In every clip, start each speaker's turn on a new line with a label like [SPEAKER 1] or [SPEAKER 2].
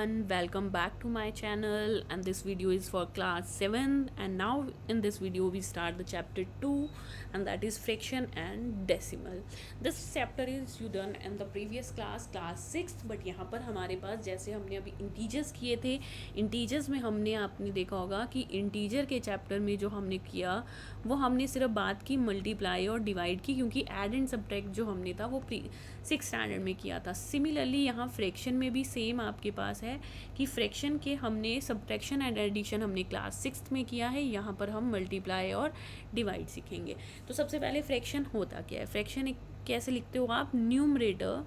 [SPEAKER 1] And welcome back to my channel, and this video is for class 7. And now in this video we start the chapter 2, and that is fraction and decimal. This chapter is you done in the previous class 6, but यहाँ पर हमारे पास जैसे हमने अभी integers किए थे, integers में हमने आपने देखा होगा कि इंटीजर के चैप्टर में जो हमने किया वो हमने सिर्फ बात की मल्टीप्लाई और डिवाइड की, क्योंकि ऐड एंड सब्ट्रैक्ट जो हमने था वो 6 स्टैंडर्ड में किया था। सिमिलरली यहाँ फ्रैक्शन में भी सेम आपके पास है कि फ्रैक्शन के हमने सब्ट्रैक्शन एंड एडिशन हमने क्लास 6 में किया है, यहाँ पर हम मल्टीप्लाई और डिवाइड सीखेंगे। तो सबसे पहले फ्रैक्शन होता क्या है? फ्रैक्शन एक कैसे लिखते हो आप? न्यूमरेटर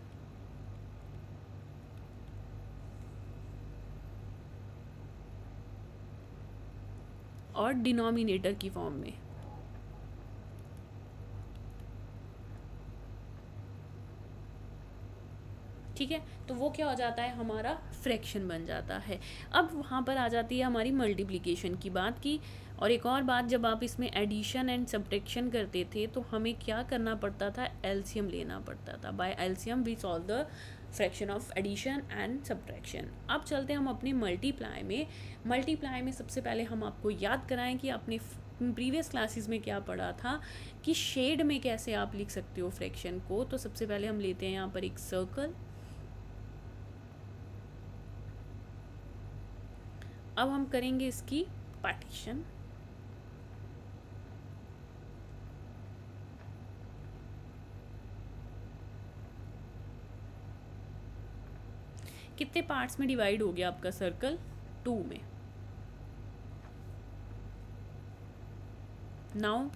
[SPEAKER 1] और डिनोमिनेटर की फॉर्म में। ठीक है, तो वो क्या हो जाता है? हमारा फ्रैक्शन बन जाता है। अब वहाँ पर आ जाती है हमारी मल्टीप्लिकेशन की बात की। और एक और बात, जब आप इसमें एडिशन एंड सब्ट्रैक्शन करते थे तो हमें क्या करना पड़ता था? एलसीएम लेना पड़ता था। By LCM we solve the fraction of addition and subtraction. अब चलते हैं हम अपने मल्टीप्लाई में। मल्टीप्लाई में सबसे पहले हम आपको याद कराएं कि आपने प्रीवियस क्लासेस में क्या पढ़ा था कि शेड में कैसे आप लिख सकते हो फ्रैक्शन को। तो सबसे पहले हम लेते हैं यहाँ पर एक सर्कल। अब हम करेंगे इसकी पार्टीशन। कितने पार्ट्स में डिवाइड हो गया आपका सर्कल? 2 में। नाउ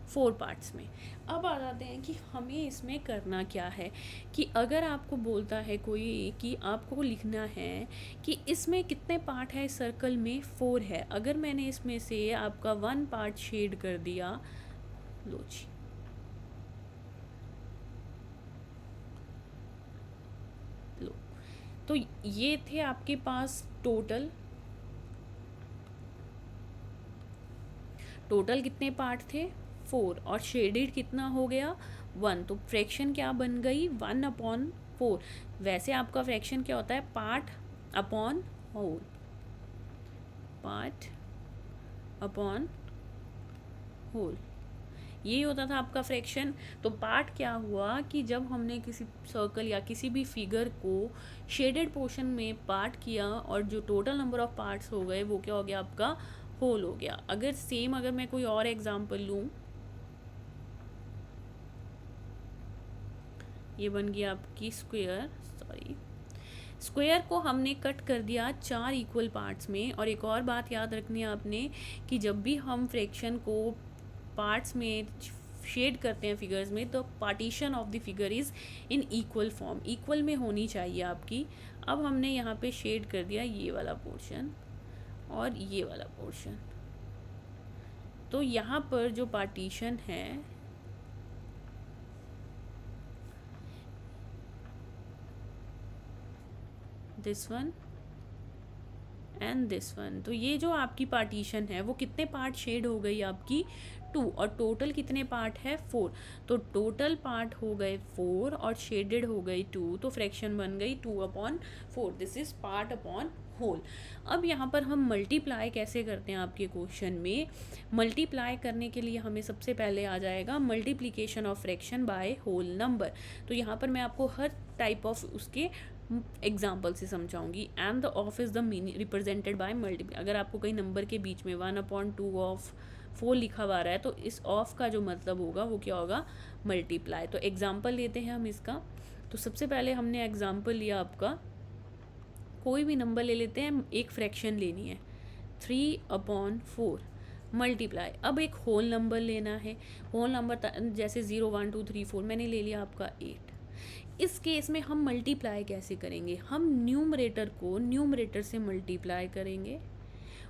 [SPEAKER 1] 4 पार्ट्स में। अब आ जाते हैं कि हमें इसमें करना क्या है। कि अगर आपको बोलता है कोई कि आपको लिखना है कि इसमें कितने पार्ट है, इस सर्कल में 4 है। अगर मैंने इसमें से आपका 1 पार्ट शेड कर दिया, लो जी, लो, तो ये थे आपके पास टोटल कितने पार्ट थे? 4। और शेडेड कितना हो गया? 1। तो फ्रैक्शन क्या बन गई? 1/4। वैसे आपका फ्रैक्शन क्या होता है? Part upon whole, part upon whole, यही होता था आपका फ्रैक्शन। तो पार्ट क्या हुआ कि जब हमने किसी सर्कल या किसी भी फिगर को शेडेड पोर्शन में पार्ट किया और जो टोटल नंबर ऑफ पार्ट्स हो गए वो क्या हो गया? आपका होल हो गया। अगर मैं कोई और एग्जांपल लूँ, ये बन गया आपकी स्क्वायर को हमने कट कर दिया 4 इक्वल पार्ट्स में। और एक और बात याद रखनी है आपने कि जब भी हम फ्रैक्शन को पार्ट्स में शेड करते हैं फिगर्स में, तो partition of the figure is in equal form, equal में होनी चाहिए आपकी। अब हमने यहाँ पे शेड कर दिया ये वाला पोर्शन और ये वाला पोर्शन। तो यहाँ पर जो पार्टीशन है, this one and this one, तो ये जो आपकी पार्टीशन है वो कितने पार्ट शेड हो गई? आपकी 2। और टोटल कितने पार्ट है? 4। तो टोटल पार्ट हो गए 4 और शेडेड हो गई 2। तो फ्रैक्शन बन गई 2/4। This is part upon whole. अब यहाँ पर हम मल्टीप्लाई कैसे करते हैं आपके क्वेश्चन में? मल्टीप्लाई करने के लिए हमें सबसे पहले आ जाएगा multiplication of fraction by whole number. तो यहाँ पर मैं आपको हर टाइप ऑफ उसके एग्जाम्पल से समझाऊंगी। And the of is the meaning represented by multiply. अगर आपको कई नंबर के बीच में 1/2 ऑफ 4 लिखा हुआ रहा है तो इस ऑफ का जो मतलब होगा वो क्या होगा? मल्टीप्लाई। तो एग्जाम्पल लेते हैं हम इसका। तो सबसे पहले हमने एग्जाम्पल लिया आपका, कोई भी नंबर ले लेते हैं, एक फ्रैक्शन लेनी है 3/4 मल्टीप्लाई। अब एक होल नंबर लेना है। होल नंबर जैसे 0 1 2 3 4 मैंने ले लिया आपका 8। इस केस में हम मल्टीप्लाई कैसे करेंगे? हम न्यूमरेटर को न्यूमरेटर से मल्टीप्लाई करेंगे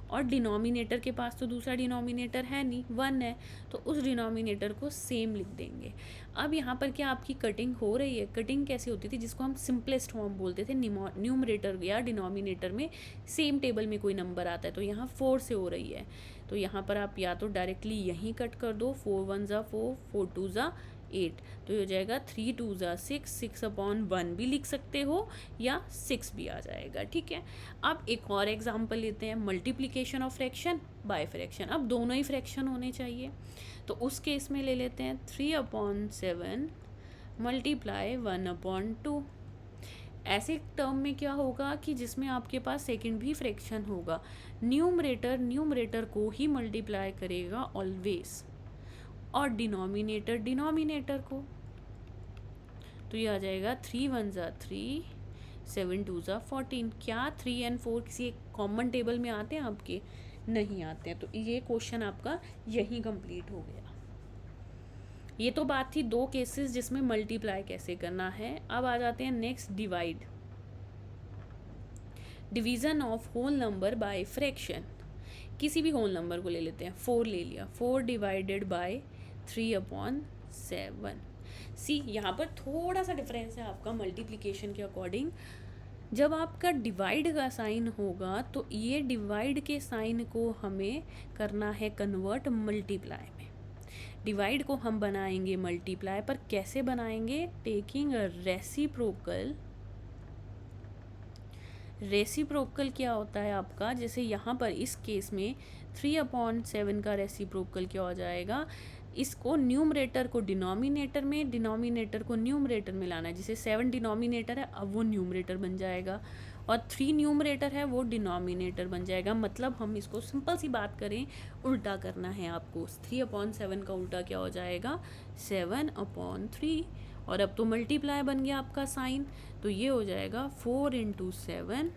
[SPEAKER 1] और डिनोमिनेटर के पास तो दूसरा डिनोमिनेटर है नहीं, 1 है, तो उस डिनोमिनेटर को सेम लिख देंगे। अब यहाँ पर क्या आपकी कटिंग हो रही है? कटिंग कैसे होती थी? जिसको हम सिंपलेस्ट फॉर्म बोलते थे। न्यूमरेटर या डिनोमिनेटर में सेम टेबल में कोई नंबर आता है तो यहाँ 4 से हो रही है, तो यहाँ पर आप या तो डायरेक्टली यहीं कट कर दो, 4 1 ज़ा 4, 4 2 ज़ा 8। तो ये हो जाएगा 3 2 ज़ा 6, 6/1 भी लिख सकते हो या 6 भी आ जाएगा, ठीक है। अब एक और एग्जांपल लेते हैं, multiplication of fraction bye fraction. अब दोनों ही फ्रैक्शन होने चाहिए, तो उस केस में ले लेते हैं 3/7 मल्टीप्लाई 1/2। ऐसे टर्म में क्या होगा कि जिसमें आपके पास सेकंड भी फ्रैक्शन होगा, न्यूमरेटर को ही मल्टीप्लाई करेगा ऑलवेज, और डिनोमिनेटर को। तो ये आ जाएगा 3 1 ज़ा 3, 7 2 ज़ा 14। क्या 3 एंड 4 किसी एक कॉमन टेबल में आते हैं आपके? नहीं आते हैं। तो ये क्वेश्चन आपका यहीं कंप्लीट हो गया। ये तो बात थी दो केसेस जिसमें मल्टीप्लाई कैसे करना है। अब आ जाते हैं next, division of whole number by fraction. किसी भी होल नंबर को ले लेते हैं, 4 ले लिया, 4 डिवाइडेड बाय 3/7। सी यहाँ पर थोड़ा सा डिफरेंस है आपका मल्टीप्लिकेशन के अकॉर्डिंग। जब आपका डिवाइड का साइन होगा तो ये डिवाइड के साइन को हमें करना है कन्वर्ट मल्टीप्लाई में। डिवाइड को हम बनाएंगे मल्टीप्लाई, पर कैसे बनाएंगे? टेकिंग अ रेसिप्रोकल क्या होता है आपका? जैसे यहाँ पर इस केस में 3/7 का रेसिप्रोकल क्या हो जाएगा? इसको न्यूमरेटर को डिनोमिनेटर में, डिनोमिनेटर को न्यूमरेटर में लाना है। जैसे 7 डिनोमिनेटर है, अब वो न्यूमरेटर बन जाएगा, और 3 न्यूमरेटर है, वो डिनोमिनेटर बन जाएगा। मतलब हम इसको सिंपल सी बात करें, उल्टा करना है आपको। 3/7 का उल्टा क्या हो जाएगा? 7/3। और अब तो मल्टीप्लाई बन गया आपका साइन, तो ये हो जाएगा 4 × 7,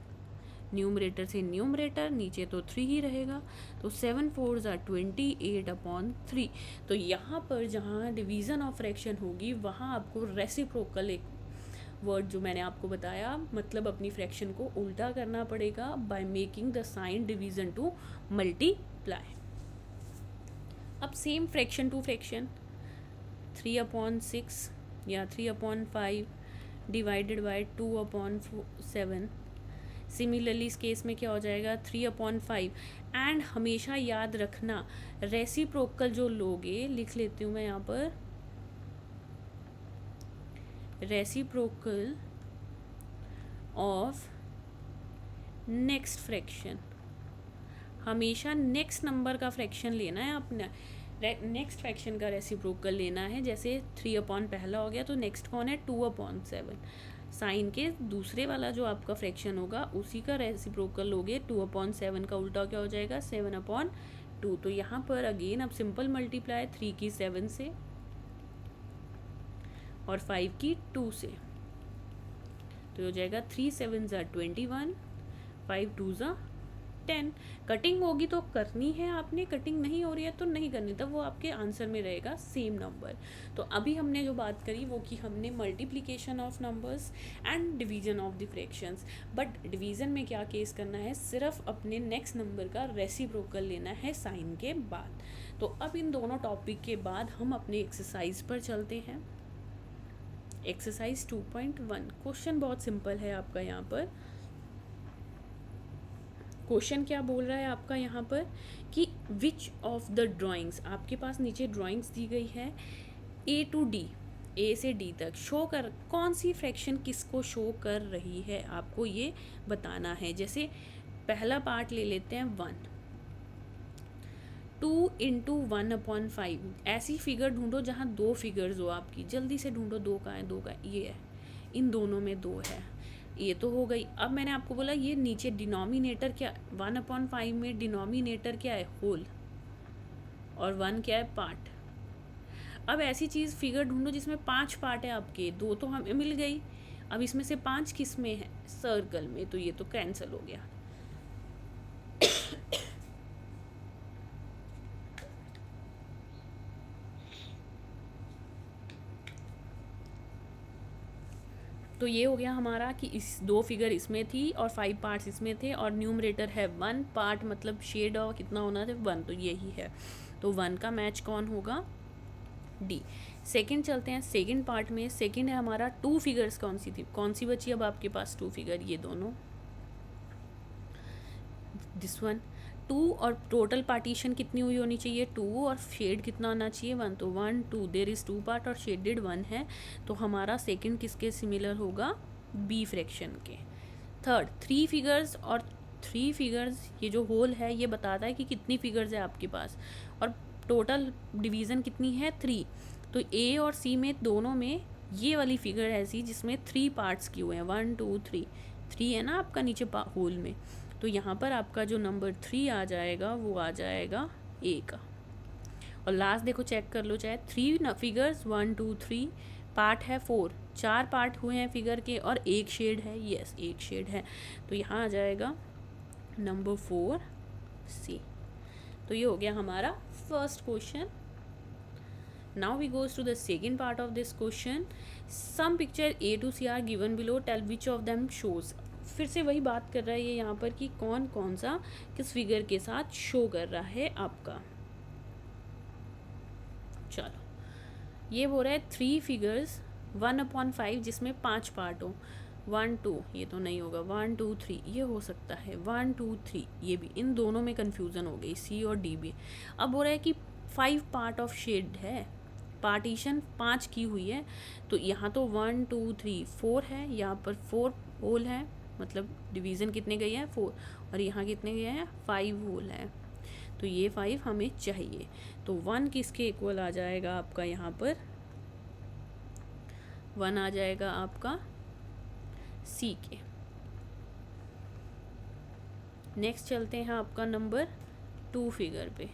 [SPEAKER 1] न्यूमरेटर से न्यूमरेटर, नीचे तो 3 ही रहेगा, तो 7 4 ज़ा 28/3। तो यहाँ पर जहाँ डिवीज़न ऑफ फ्रैक्शन होगी वहाँ आपको रेसिप्रोकल, एक वर्ड जो मैंने आपको बताया, मतलब अपनी फ्रैक्शन को उल्टा करना पड़ेगा by making the sign division to multiply. अब सेम फ्रैक्शन टू फ्रैक्शन, 3/6 या 3/5 डिवाइडेड बाय 2/7। सिमिलरली इस केस में क्या हो जाएगा? 3/5। एंड हमेशा याद रखना, रेसिप्रोकल जो लोगे, लिख लेती हूँ मैं यहाँ पर, रेसिप्रोकल ऑफ नेक्स्ट फ्रैक्शन। हमेशा नेक्स्ट नंबर का फ्रैक्शन लेना है अपना, नेक्स्ट फ्रैक्शन का रेसिप्रोकल लेना है। जैसे 3/ पहला हो गया, तो नेक्स्ट कौन है? 2/7। साइन के दूसरे वाला जो आपका फ्रैक्शन होगा उसी का रेसिप्रोकल लोगे। 2/7 का उल्टा क्या हो जाएगा? 7/2। तो यहाँ पर अगेन अब सिंपल मल्टीप्लाई, 3 की 7 से और 5 की 2 से, तो हो जाएगा 3 7 ज़ा 21, 5 2 ज़ा 10। कटिंग होगी तो करनी है आपने, कटिंग नहीं हो रही है तो नहीं करनी, तब वो आपके आंसर में रहेगा सेम नंबर। तो अभी हमने जो बात करी वो कि हमने multiplication of numbers and division of the fractions. But division में क्या केस करना है? सिर्फ अपने नेक्स्ट नंबर का रेसिप्रोकल लेना है साइन के बाद। तो अब इन दोनों टॉपिक के बाद हम अपने एक्सरसाइज पर चलते हैं। एक्सरसाइज 2.1, क्वेश्चन बहुत सिंपल है आपका। यहाँ पर क्वेश्चन क्या बोल रहा है आपका यहाँ पर कि विच ऑफ द ड्राइंग्स, आपके पास नीचे ड्राइंग्स दी गई है A to D, A से D तक शो कर, कौन सी फ्रैक्शन किसको शो कर रही है आपको ये बताना है। जैसे पहला पार्ट ले लेते हैं 1, 2 × 1/5। ऐसी फिगर ढूंढो जहाँ दो फिगर्स हो आपकी, जल्दी से ढूंढो। 2 का है, 2 का ये है, इन दोनों में 2 है, ये तो हो गई। अब मैंने आपको बोला ये नीचे डिनोमिनेटर क्या, 1/5 में डिनोमिनेटर क्या है? होल, और 1 क्या है? पार्ट। अब ऐसी चीज़ फिगर ढूंढो जिसमें 5 पार्ट है आपके, 2 तो हमें मिल गई, अब इसमें से 5 किस में है? सर्कल में, तो ये तो कैंसिल हो गया। तो ये हो गया हमारा कि इस 2 फिगर इसमें थी और 5 पार्ट्स इसमें थे, और न्यूमरेटर है 1 पार्ट, मतलब शेड और कितना होना था? 1, तो यही है। तो 1 का मैच कौन होगा? डी। सेकंड चलते हैं, सेकंड पार्ट में। सेकंड है हमारा 2 फिगर्स, कौन सी थी, कौन सी बची अब आपके पास? 2 फिगर, ये दोनों, दिस वन। टू और टोटल पार्टीशन कितनी हुई होनी चाहिए 2 और शेड कितना आना चाहिए 1, तो 1 2 देयर इज़ 2 पार्ट और शेडेड 1 है, तो हमारा सेकंड किसके सिमिलर होगा बी फ्रैक्शन के। थर्ड 3 फिगर्स और 3 फिगर्स, ये जो होल है ये बताता है कि कितनी फिगर्स है आपके पास और टोटल डिवीज़न कितनी है 3, तो ए और सी में दोनों में ये वाली फिगर ऐसी जिसमें 3 पार्ट्स किए हुए हैं 1 2 3, 3 है ना आपका नीचे होल में, तो यहाँ पर आपका जो नंबर 3 आ जाएगा वो आ जाएगा ए का। और लास्ट देखो चेक कर लो, चाहे 3 फिगर्स 1 2 3 पार्ट है 4, 4 पार्ट हुए हैं फिगर के और एक शेड है, यस एक शेड है, तो यहाँ आ जाएगा नंबर 4 सी। तो ये हो गया हमारा first question. Now we goes to the second part of this question. Some picture A to C are given below, tell which of them shows. फिर से वही बात कर रहा है ये यहाँ पर कि कौन कौन सा किस फिगर के साथ शो कर रहा है आपका। चलो ये बोल रहा है 3 फिगर्स 1/5 जिसमें 5 पार्ट हो, 1 2 ये तो नहीं होगा, 1 2 3 ये हो सकता है, 1 2 3 ये भी, इन दोनों में कन्फ्यूज़न हो गई सी और डी भी। अब बोल रहा है कि 5 पार्ट ऑफ शेड है, पार्टीशन 5 की हुई है, तो यहाँ तो 1 2 3 4 है, यहाँ पर 4 होल है, मतलब डिवीज़न कितने गए हैं 4, और यहाँ कितने गए हैं 5 होल है, तो ये 5 हमें चाहिए, तो 1 किसके इक्वल आ जाएगा आपका, यहाँ पर 1 आ जाएगा आपका सी के। नेक्स्ट चलते हैं आपका नंबर 2 फिगर पे।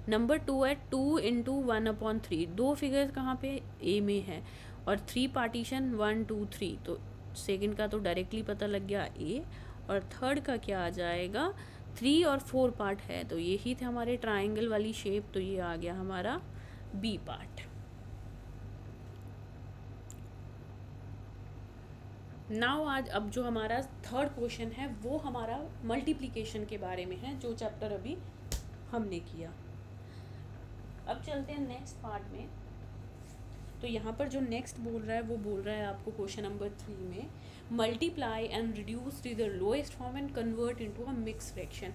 [SPEAKER 1] नंबर 2 है 2 × 1/3, 2 फिगर्स कहाँ पे ए में है और 3 पार्टीशन 1 2 3, तो सेकंड का तो डायरेक्टली पता लग गया ए, और थर्ड का क्या आ जाएगा 3 और 4 पार्ट है, तो यही थे हमारे ट्राइंगल वाली शेप, तो ये आ गया हमारा बी पार्ट। नाउ आज अब जो हमारा थर्ड क्वेश्चन है वो हमारा मल्टीप्लिकेशन के बारे में है, जो चैप्टर अभी हमने किया। अब चलते हैं नेक्स्ट पार्ट में। तो यहाँ पर जो नेक्स्ट बोल रहा है वो बोल रहा है आपको क्वेश्चन नंबर 3 में, multiply and reduce to the lowest form and convert into a mix fraction.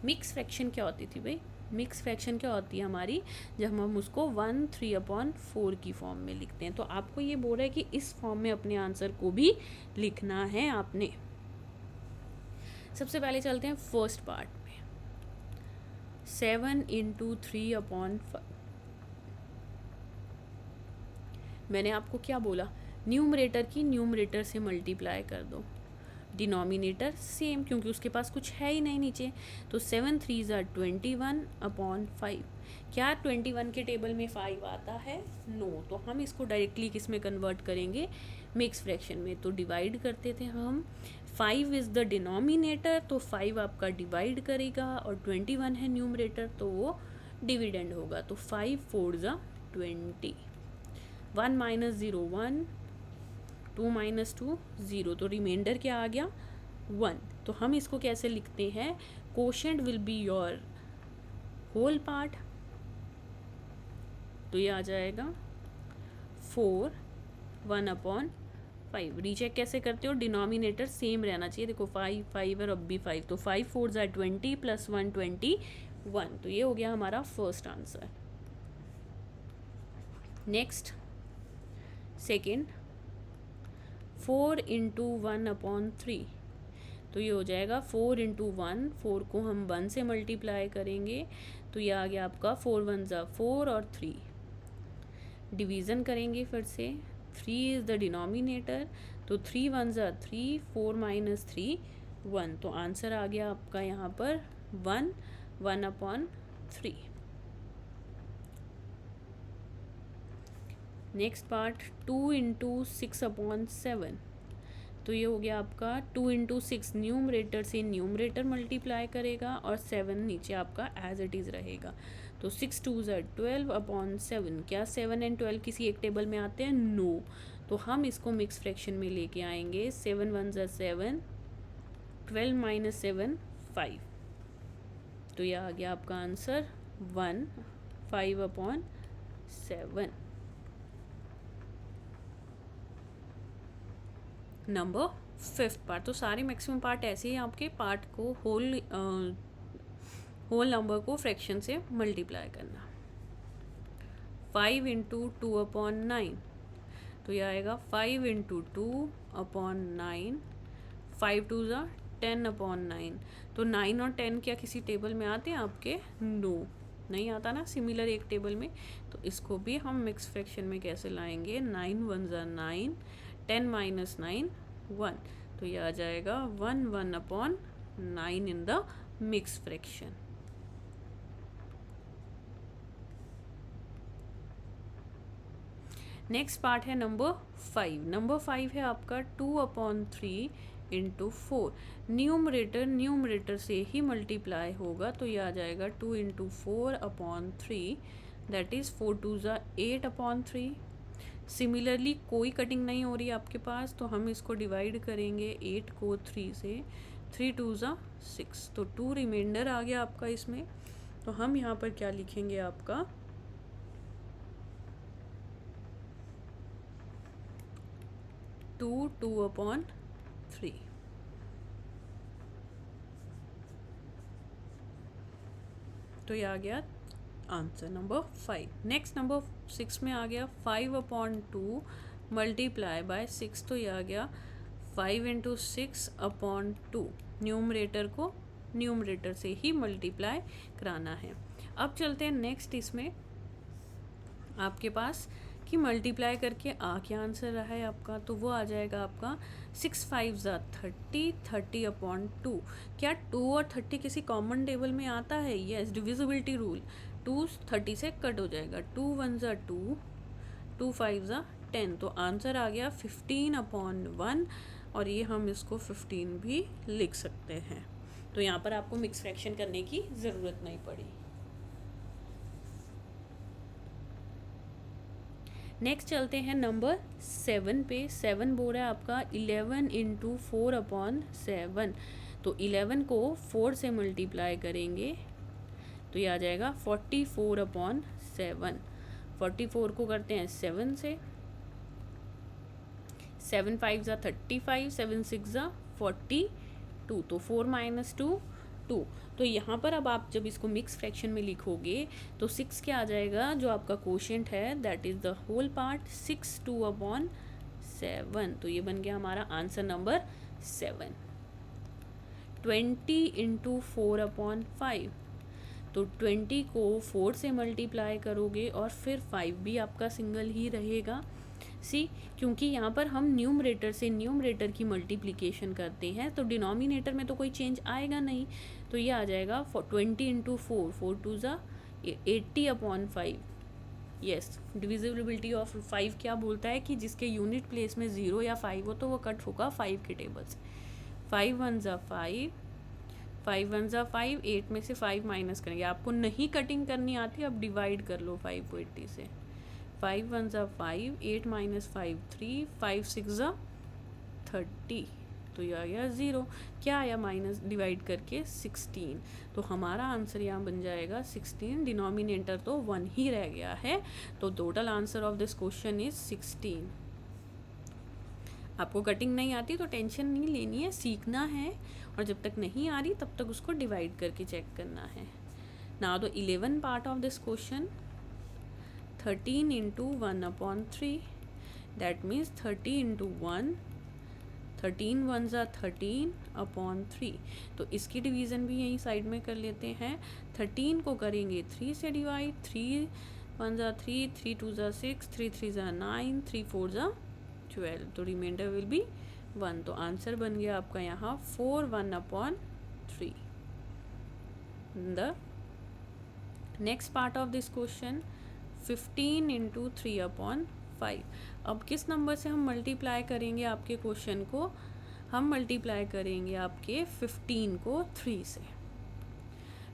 [SPEAKER 1] Mix fraction क्या होती थी भाई, मिक्स फ्रैक्शन क्या होती है हमारी, जब हम उसको 1/3/4 की फॉर्म में लिखते हैं, तो आपको ये बोल रहा है कि इस फॉर्म में अपने आंसर को भी लिखना है आपने। सबसे पहले चलते हैं फर्स्ट पार्ट में, 7 × 3/5। मैंने आपको क्या बोला, न्यूमरेटर की न्यूमरेटर से मल्टीप्लाई कर दो, डिनोमिनेटर सेम, क्योंकि उसके पास कुछ है ही नहीं नीचे, तो 7 3s are 21/5। क्या 21 के टेबल में 5 आता है, नो, तो हम इसको डायरेक्टली किस में कन्वर्ट करेंगे, मिक्स फ्रैक्शन में, तो डिवाइड करते थे हम, 5 इज़ द डिनोमिनेटर, तो 5 आपका डिवाइड करेगा और 21 है न्यूमरेटर, तो वो डिविडेंड होगा, तो 5 4s are 20, 1 - 0 1, 2 - 2 0, तो रिमाइंडर क्या आ गया 1। तो हम इसको कैसे लिखते हैं, quotient will be your whole part, तो ये आ जाएगा 4 1/5। रीचेक कैसे करते हो, डिनोमिनेटर सेम रहना चाहिए, देखो 5 5 और अब भी 5, तो 5 4s are 20 + 1 21, तो ये हो गया हमारा फर्स्ट आंसर। नेक्स्ट सेकेंड, 4 × 1/3, तो ये हो जाएगा 4 × 1, 4 को हम 1 से मल्टीप्लाई करेंगे, तो ये आ गया आपका 4 1s are 4 और 3, डिवीज़न करेंगे फिर से, 3 इज़ द डिनोमिनेटर, तो 3 1s are 3, 4 - 3 1, तो आंसर आ गया आपका यहाँ पर 1 1/3। नेक्स्ट पार्ट 2 × 6/7, तो ये हो गया आपका 2 × 6, न्यूमरेटर से न्यूमरेटर मल्टीप्लाई करेगा और 7 नीचे आपका एज इट इज़ रहेगा, तो 6 2s are 12/7। क्या 7 और 12 किसी एक टेबल में आते हैं, नो, तो हम इसको मिक्स फ्रैक्शन में लेके आएंगे, 7 1s are 7, 12 - 7 5, तो ये आ गया आपका आंसर 1 5/7। नंबर 5th पार्ट, तो सारे मैक्सिमम पार्ट ऐसे ही आपके पार्ट को होल होल नंबर को फ्रैक्शन से मल्टीप्लाई करना। 5 इंटू 2/9, तो यह आएगा 5 इंटू 2/9, 5 2 ज़ा 10/9। तो 9 और 10 क्या किसी टेबल में आते हैं आपके? नो, नहीं आता ना सिमिलर एक टेबल में। तो इसको भी हम मिक्स फ्रैक्शन में कैसे लाएंगे? 9 1 ज़ा 9, 10 माइनस 9 1, तो यह आ जाएगा 1 1/9 in the mix fraction. Next part है नंबर 5। नंबर 5 है आपका 2/3 इंटू 4। न्यूमरेटर से ही मल्टीप्लाई होगा, तो ये आ जाएगा 2 इंटू 4/3, दैट इज़ 4 2 ज़ा 8/3। सिमिलरली कोई कटिंग नहीं हो रही है आपके पास, तो हम इसको डिवाइड करेंगे 8 को 3 से, 3 2 ज़ा 6, तो 2 रिमाइंडर आ गया आपका इसमें। तो हम यहाँ पर क्या लिखेंगे आपका 2/3। तो ये आ गया आंसर नंबर 5। नेक्स्ट नंबर 6 में आ गया 5/2 मल्टीप्लाई बाय 6, तो ये आ गया 5 इंटू 6/2। न्यूमरेटर को न्यूमरेटर से ही मल्टीप्लाई कराना है। अब चलते हैं नेक्स्ट, इसमें आपके पास कि मल्टीप्लाई करके आ क्या आंसर रहा है आपका, तो वो आ जाएगा आपका 6 5 ज़ा 30, 30/2। क्या 2 और 30 किसी कॉमन टेबल में आता है? Yes, divisibility rule. 2 30 से कट हो जाएगा, 2 1 ज़ा 2, 2 5 ज़ा 10, तो आंसर आ गया 15/1, और ये हम इसको 15 भी लिख सकते हैं। तो यहाँ पर आपको मिक्स फ्रैक्शन करने की ज़रूरत नहीं पड़ी। नेक्स्ट चलते हैं नंबर 7 पे। 7 बोल रहा है आपका 11 इंटू 4/7, तो 11 को 4 से मल्टीप्लाई करेंगे, तो ये आ जाएगा 44/7। 44 को करते हैं 7 से, 7 5 ज़ा 35, 7 6 ज़ा 42, तो 4 माइनस 2 2। तो यहाँ पर अब आप जब इसको मिक्स फ्रैक्शन में लिखोगे तो 6 क्या आ जाएगा, जो आपका कोशेंट है that is the whole part, 6 2/7, तो ये बन गया हमारा आंसर नंबर 7। 20 इंटू 4/5, तो 20 को 4 से मल्टीप्लाई करोगे और फिर 5 भी आपका सिंगल ही रहेगा। सी, क्योंकि यहाँ पर हम न्यूमरेटर से न्यूमरेटर की मल्टीप्लिकेशन करते हैं, तो डिनोमिनेटर में तो कोई चेंज आएगा नहीं, तो ये आ जाएगा 20 इंटू 4, 4 2 ज़ा 80/5। यस, डिविजिबिलिटी ऑफ 5 क्या बोलता है कि जिसके यूनिट प्लेस में 0 या 5 हो तो वो कट होगा 5 के टेबल से। 5 1 ज़ा 5, 5 1 ज़ा 5, 8 में से 5 माइनस करेंगे। आपको नहीं कटिंग करनी आती, अब डिवाइड कर लो 5 को 80 से। 5 1 ज़ा 5, 8 माइनस 5 3, 5 6 ज़ा 30, तो यह आ गया 0। क्या आया माइनस डिवाइड करके? 16। तो हमारा आंसर यहाँ बन जाएगा 16। डिनोमिनेटर तो 1 ही रह गया है, तो total answer of this question is 16। आपको कटिंग नहीं आती तो टेंशन नहीं लेनी है, सीखना है, और जब तक नहीं आ रही तब तक उसको डिवाइड करके चेक करना है। Now the 11 part of this question, 13 into 1/3, that means 30 into 1, 13 1 ज़ा 13/3, तो इसकी डिवीज़न भी यहीं साइड में कर लेते हैं। 13 को करेंगे 3 से डिवाइड, 3 1 ज़ा 3, 3 2 ज़ा 6, 3 3 ज़ा 9, 3 4 ज़ा 12, तो रिमाइंडर विल बी 1, तो आंसर बन गया आपका यहाँ 4 1/3। The next part of this question, 15 into 3/5। अब किस नंबर से हम मल्टीप्लाई करेंगे आपके क्वेश्चन को? हम मल्टीप्लाई करेंगे आपके 15 को 3 से।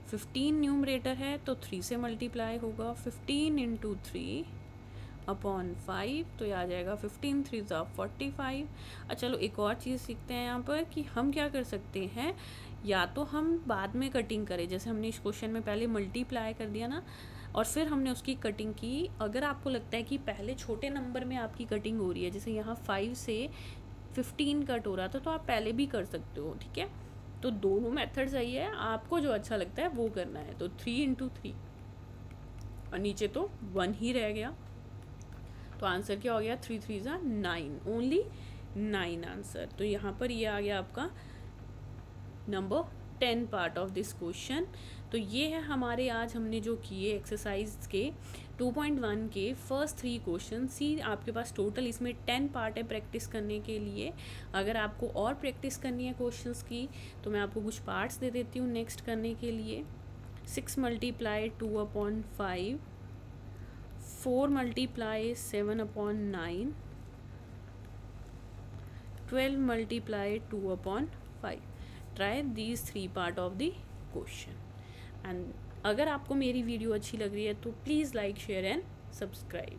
[SPEAKER 1] 15 न्यूमरेटर है तो 3 से मल्टीप्लाई होगा, 15 इंटू 3/5, तो ये आ जाएगा 15 3 ज़ा 45। चलो एक और चीज़ सीखते हैं यहाँ पर कि हम क्या कर सकते हैं, या तो हम बाद में कटिंग करें, जैसे हमने इस क्वेश्चन में पहले मल्टीप्लाई कर दिया ना और फिर हमने उसकी कटिंग की। अगर आपको लगता है कि पहले छोटे नंबर में आपकी कटिंग हो रही है, जैसे यहाँ 5 से 15 कट हो रहा था, तो आप पहले भी कर सकते हो, ठीक है। तो दोनों मेथड सही है, आपको जो अच्छा लगता है वो करना है। तो 3 × 3 और नीचे तो 1 ही रह गया, तो आंसर क्या हो गया, 3 × 3 = 9, ओनली 9 आंसर। तो यहाँ पर ये आ गया आपका number 10 part of this question. तो ये है हमारे आज हमने जो किए एक्सरसाइज के 2.1 के फर्स्ट 3 क्वेश्चन। सी आपके पास टोटल इसमें 10 पार्ट है प्रैक्टिस करने के लिए। अगर आपको और प्रैक्टिस करनी है क्वेश्चंस की तो मैं आपको कुछ पार्ट्स दे देती हूँ नेक्स्ट करने के लिए। 6 × 2/5, 4 × 7/9, 12 × 2/5। Try these 3 part of the question. And अगर आपको मेरी वीडियो अच्छी लग रही है तो please like, share and subscribe.